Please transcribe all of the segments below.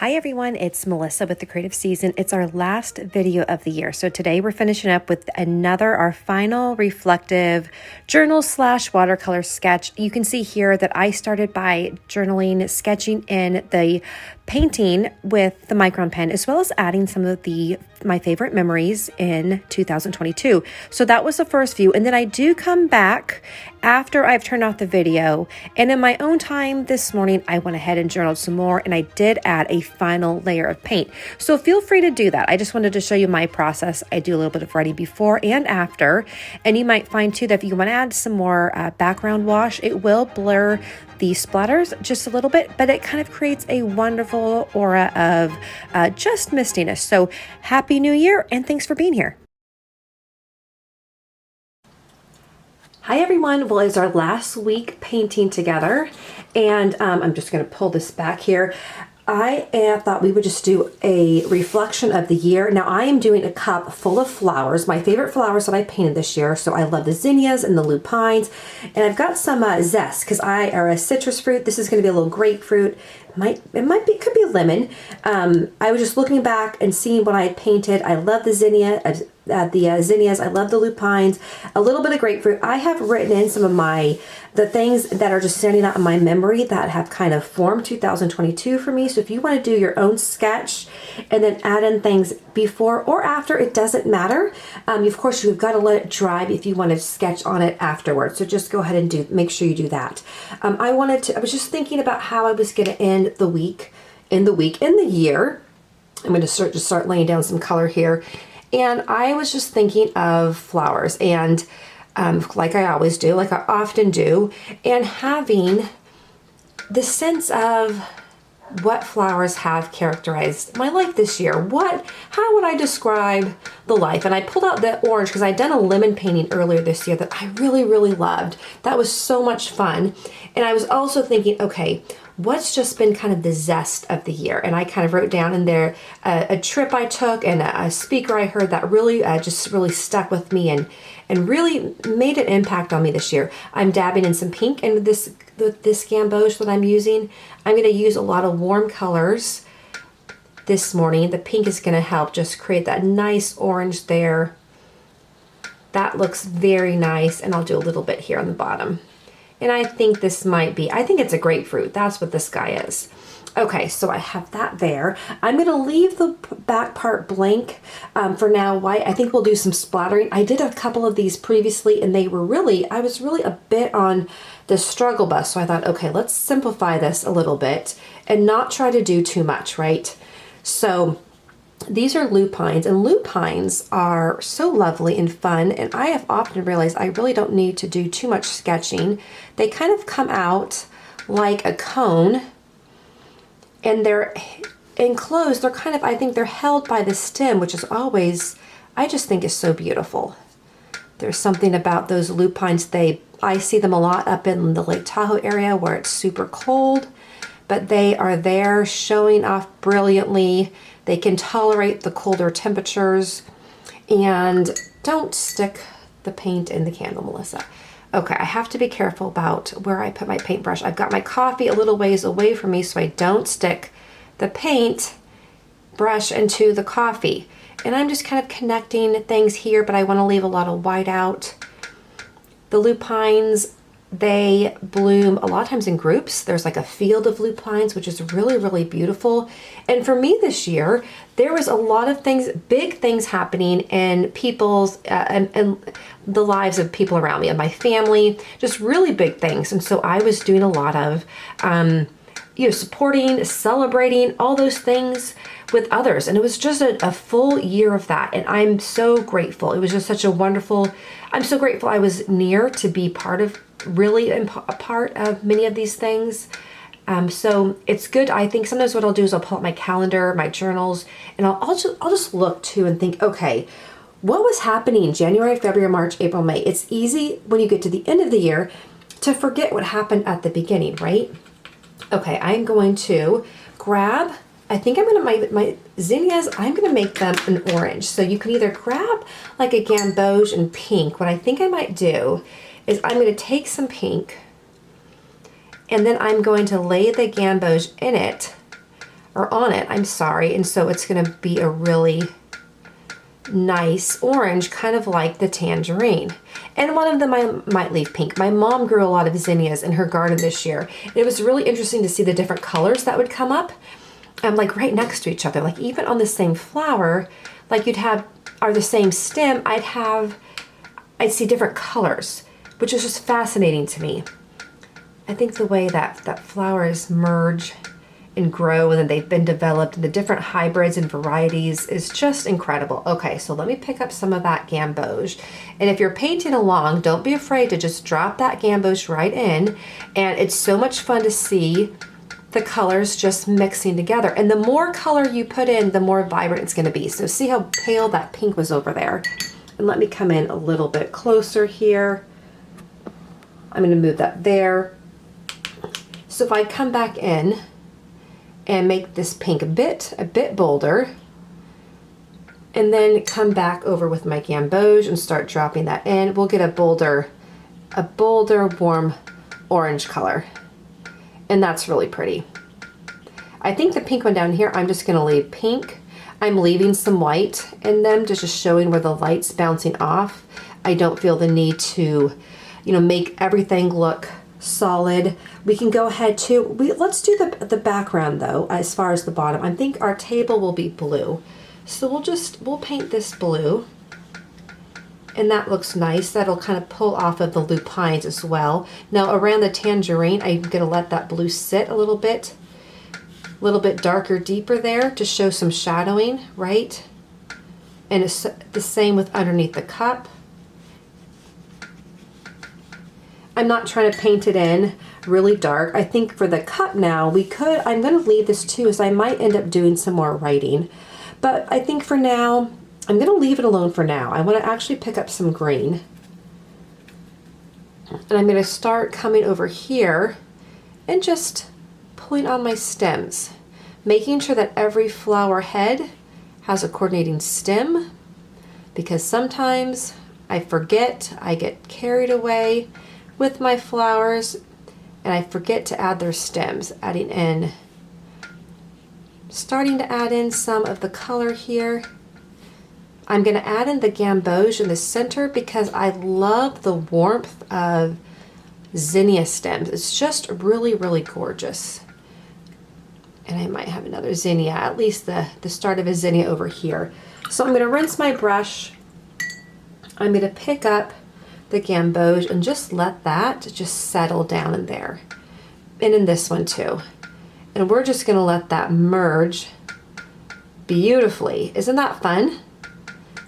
Hi everyone, it's Melissa with The Creative Season. It's our last video of the year. So today we're finishing up with our final reflective journal / watercolor sketch. You can see here that I started by journaling, sketching in the painting with the micron pen, as well as adding some of my favorite memories in 2022. So that was the first view. And then I do come back after I've turned off the video. And in my own time this morning, I went ahead and journaled some more, and I did add a final layer of paint. So feel free to do that. I just wanted to show you my process. I do a little bit of writing before and after. And you might find too that if you want to add some more background wash, it will blur the splatters just a little bit, but it kind of creates a wonderful aura of just mistiness. So happy new year, and thanks for being here. Hi everyone, well, it's our last week painting together, and I'm just going to pull this back here. I thought we would just do a reflection of the year. Now I am doing a cup full of flowers, my favorite flowers that I painted this year. So I love the zinnias and the lupines, and I've got some zest because I are a citrus fruit. This is going to be a little grapefruit. It could be a lemon. I was just looking back and seeing what I had painted. I love the zinnias. I love the lupines, a little bit of grapefruit. I have written in some of the things that are just standing out in my memory that have kind of formed 2022 for me. So if you want to do your own sketch and then add in things before or after, it doesn't matter. Of course, you've got to let it dry if you want to sketch on it afterwards. So just go ahead and make sure you do that. I was just thinking about how I was going to end the week, in the year. I'm going to start laying down some color here. And I was just thinking of flowers, and like I always do, like I often do, and having the sense of what flowers have characterized my life this year. How would I describe the life? And I pulled out the orange because I'd done a lemon painting earlier this year that I really, really loved. That was so much fun. And I was also thinking, okay, what's just been kind of the zest of the year? And I kind of wrote down in there a trip I took and a speaker I heard that really just really stuck with me and really made an impact on me this year. I'm dabbing in some pink into this gamboge that I'm using. I'm going to use a lot of warm colors this morning. The pink is going to help just create that nice orange there. That looks very nice, and I'll do a little bit here on the bottom. And I think I think it's a grapefruit. That's what this guy is. Okay, so I have that there. I'm going to leave the back part blank for now. I think we'll do some splattering. I did a couple of these previously, and I was really a bit on the struggle bus. So I thought, okay, let's simplify this a little bit and not try to do too much, right? So these are lupines, and lupines are so lovely and fun, and I have often realized I really don't need to do too much sketching. They kind of come out like a cone, and they're enclosed. They're kind of, I think they're held by the stem, which is always, I just think is so beautiful. There's something about those lupines. I see them a lot up in the Lake Tahoe area where it's super cold, but they are there showing off brilliantly. They can tolerate the colder temperatures. And don't stick the paint in the candle, Melissa. Okay, I have to be careful about where I put my paintbrush. I've got my coffee a little ways away from me so I don't stick the paint brush into the coffee. And I'm just kind of connecting things here, but I want to leave a lot of white out. The lupines, they bloom a lot of times in groups. There's like a field of lupines, which is really, really beautiful. And for me this year, there was a lot of things, big things happening in people's, and the lives of people around me and my family, just really big things. And so I was doing a lot of, supporting, celebrating all those things with others. And it was just a full year of that. And I'm so grateful. It was just such a wonderful, I'm so grateful I was near to be really a part of many of these things. So it's good. I think sometimes what I'll do is I'll pull up my calendar, my journals, and I'll just look too and think, okay, what was happening in January, February, March, April, May? It's easy when you get to the end of the year to forget what happened at the beginning, right? Okay, I'm going to grab, I think I'm going to, my zinnias, I'm going to make them an orange. So you can either grab like a gamboge in pink. What I think I might do is I'm going to take some pink, and then I'm going to lay the gamboge in it or on it, I'm sorry. And so it's gonna be a really nice orange, kind of like the tangerine. And one of them I might leave pink. My mom grew a lot of zinnias in her garden this year. It was really interesting to see the different colors that would come up, like right next to each other. Like even on the same flower, like you'd have, or the same stem, I'd see different colors, which is just fascinating to me. I think the way that flowers merge and grow and then they've been developed and the different hybrids and varieties is just incredible. Okay, so let me pick up some of that gamboge. And if you're painting along, don't be afraid to just drop that gamboge right in. And it's so much fun to see the colors just mixing together. And the more color you put in, the more vibrant it's gonna be. So see how pale that pink was over there? And let me come in a little bit closer here. I'm gonna move that there. So if I come back in and make this pink a bit bolder, and then come back over with my gamboge and start dropping that in, we'll get a bolder warm orange color. And that's really pretty. I think the pink one down here, I'm just gonna leave pink. I'm leaving some white in them, just showing where the light's bouncing off. I don't feel the need to, make everything look solid. We can go ahead to, let's do the background though, as far as the bottom. I think our table will be blue. So we'll paint this blue. And that looks nice. That'll kind of pull off of the lupines as well. Now around the tangerine, I'm gonna let that blue sit a little bit darker, deeper there to show some shadowing, right? And it's the same with underneath the cup. I'm not trying to paint it in really dark. I think for the cup now, I'm gonna leave this too, as I might end up doing some more writing. But I think for now, I'm gonna leave it alone for now. I wanna actually pick up some green. And I'm gonna start coming over here and just pulling on my stems, making sure that every flower head has a coordinating stem, because sometimes I forget, I get carried away with my flowers and I forget to add their stems. Starting to add in some of the color here. I'm going to add in the gamboge in the center because I love the warmth of zinnia stems. It's just really, really gorgeous. And I might have another zinnia, at least the start of a zinnia over here. So I'm going to rinse my brush. I'm going to pick up the gamboge and just let that just settle down in there. And in this one too. And we're just going to let that merge beautifully. Isn't that fun?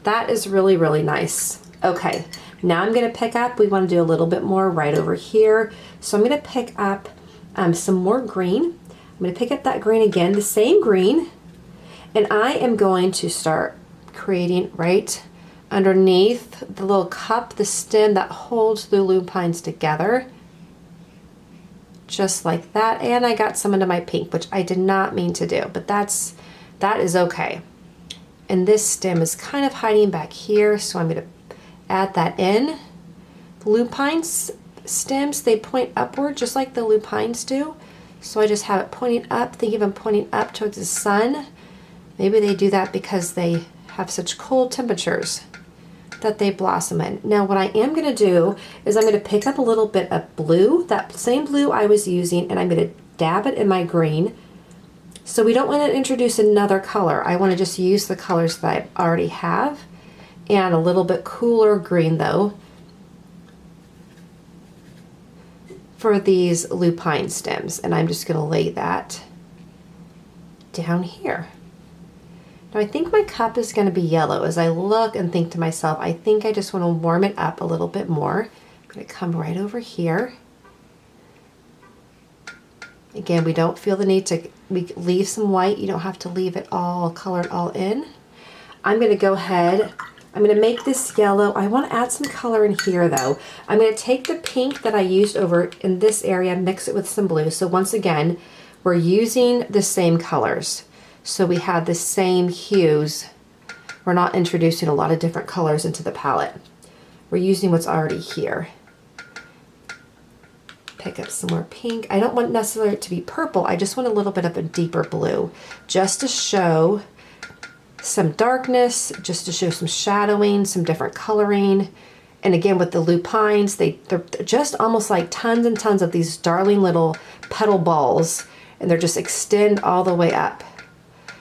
That is really, really nice. Okay, now I'm going to pick up, we want to do a little bit more right over here. So I'm going to pick up some more green. I'm going to pick up that green again, the same green. And I am going to start creating right underneath the little cup, the stem that holds the lupines together. Just like that. And I got some into my pink, which I did not mean to do, but that is okay. And this stem is kind of hiding back here, so I'm going to add that in. The lupines stems, they point upward just like the lupines do. So I just have it pointing up, think of them pointing up towards the sun. Maybe they do that because they have such cold temperatures that they blossom in. Now what I am going to do is I'm going to pick up a little bit of blue, that same blue I was using, and I'm going to dab it in my green. So we don't want to introduce another color. I want to just use the colors that I already have, and a little bit cooler green though for these lupine stems. And I'm just going to lay that down here. Now I think my cup is going to be yellow. As I look and think to myself, I think I just want to warm it up a little bit more. I'm going to come right over here. Again, we don't feel the need to leave some white. You don't have to leave it all colored all in. I'm going to go ahead, I'm going to make this yellow. I want to add some color in here though. I'm going to take the pink that I used over in this area, mix it with some blue. So once again, we're using the same colors. So we have the same hues. We're not introducing a lot of different colors into the palette. We're using what's already here. Pick up some more pink. I don't want necessarily it to be purple. I just want a little bit of a deeper blue, just to show some darkness, just to show some shadowing, some different coloring. And again, with the lupines, they're just almost like tons and tons of these darling little petal balls, and they're just extend all the way up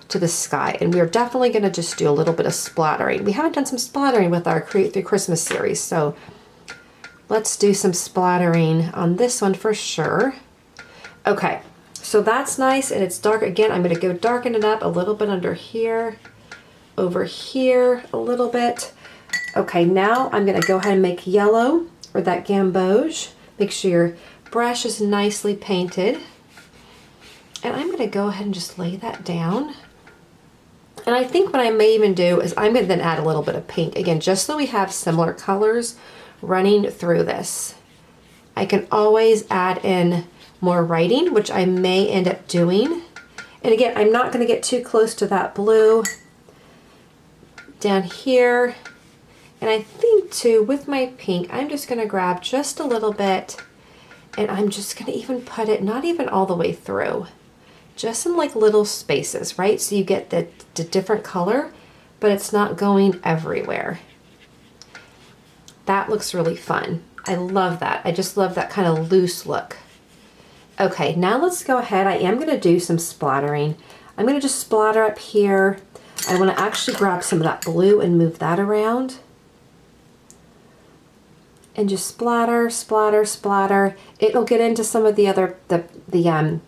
to the sky. And we're definitely going to just do a little bit of splattering. We haven't done some splattering with our Create Through Christmas series, so let's do some splattering on this one for sure. Okay, so that's nice, and it's dark. Again, I'm going to go darken it up a little bit under here, over here a little bit. Okay, now I'm going to go ahead and make yellow, or that gamboge. Make sure your brush is nicely painted. And I'm going to go ahead and just lay that down. And I think what I may even do is I'm going to then add a little bit of pink. Again, just so we have similar colors running through this. I can always add in more writing, which I may end up doing. And again, I'm not going to get too close to that blue down here. And I think too, with my pink, I'm just going to grab just a little bit, and I'm just going to even put it, not even all the way through, just in like little spaces, right? So you get the different color, but it's not going everywhere. That looks really fun. I love that. I just love that kind of loose look. Okay, now let's go ahead. I am going to do some splattering. I'm going to just splatter up here. I want to actually grab some of that blue and move that around. And just splatter, splatter, splatter. It'll get into some of the other, the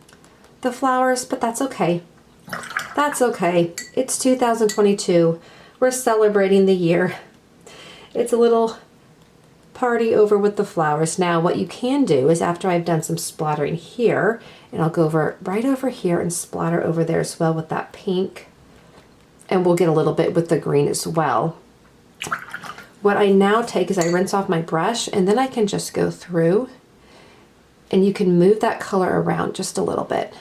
flowers, but that's okay. That's okay. It's 2022. We're celebrating the year. It's a little party over with the flowers. Now, what you can do is after I've done some splattering here, and I'll go over right over here and splatter over there as well with that pink. And we'll get a little bit with the green as well. What I now take is I rinse off my brush, and then I can just go through, and you can move that color around just a little bit.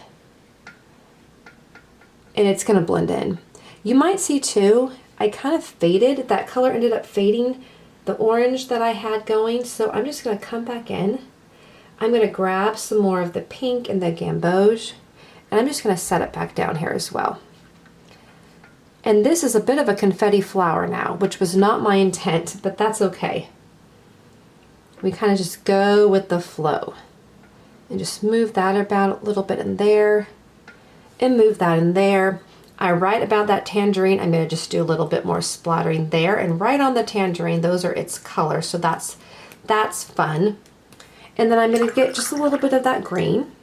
And it's going to blend in. You might see too, I kind of faded, that color ended up fading the orange that I had going, so I'm just going to come back in. I'm going to grab some more of the pink and the gamboge, and I'm just going to set it back down here as well. And this is a bit of a confetti flower now, which was not my intent, but that's okay. We kind of just go with the flow. And just move that about a little bit in there. And move that in there. I write about that tangerine. I'm going to just do a little bit more splattering there. And right on the tangerine, those are its colors. So that's fun. And then I'm going to get just a little bit of that green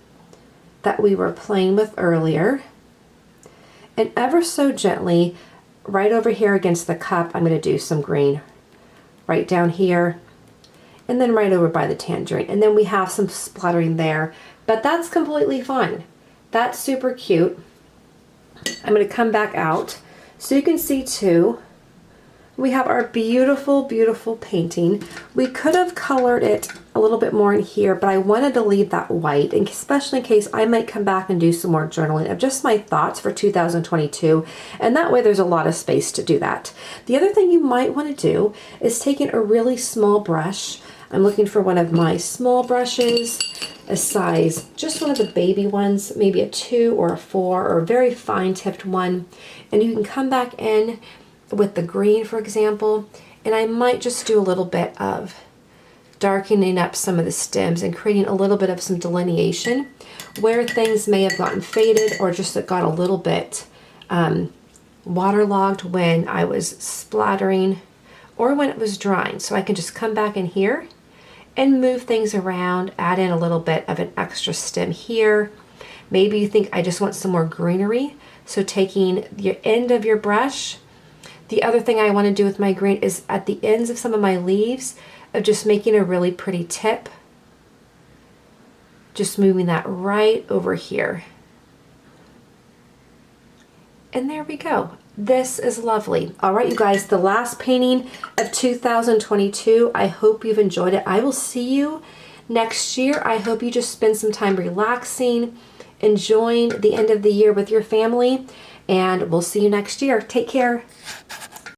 that we were playing with earlier. And ever so gently, right over here against the cup, I'm going to do some green right down here, and then right over by the tangerine. And then we have some splattering there, but that's completely fine. That's super cute. I'm going to come back out so you can see too, we have our beautiful, beautiful painting. We could have colored it a little bit more in here, but I wanted to leave that white, and especially in case I might come back and do some more journaling of just my thoughts for 2022, and that way there's a lot of space to do that. The other thing you might want to do is taking a really small brush. I'm looking for one of my small brushes, a size, just one of the baby ones, maybe a 2 or a 4 or a very fine tipped one, and you can come back in with the green, for example, and I might just do a little bit of darkening up some of the stems and creating a little bit of some delineation where things may have gotten faded or just got a little bit waterlogged when I was splattering or when it was drying. So I can just come back in here and move things around, add in a little bit of an extra stem here. Maybe you think I just want some more greenery, so taking the end of your brush. The other thing I want to do with my green is at the ends of some of my leaves of just making a really pretty tip. Just moving that right over here. And there we go. This is lovely. All right, you guys, the last painting of 2022. I hope you've enjoyed it. I will see you next year. I hope you just spend some time relaxing, enjoying the end of the year with your family, and we'll see you next year. Take care.